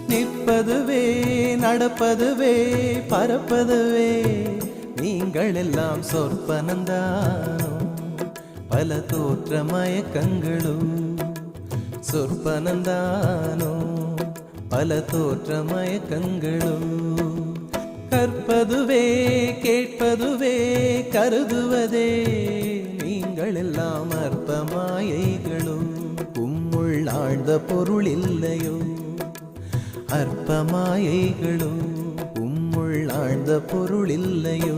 நிற்பதுவே நடப்பதுவே பறப்பதுவே நீங்கள் எல்லாம் சொற்பனந்தானோ பல தோற்ற மயக்கங்களும் சொற்பனந்தானோ பல தோற்ற மயக்கங்களும் கற்பதுவே கேட்பதுவே கருதுவதே நீங்கள் எல்லாம் அற்ப மாயைகளும் உம்முள் ஆழ்ந்த பொருள் இல்லையோ அற்ப மாயைகளும் உம்முள் ஆழ்ந்த பொருள் இல்லையோ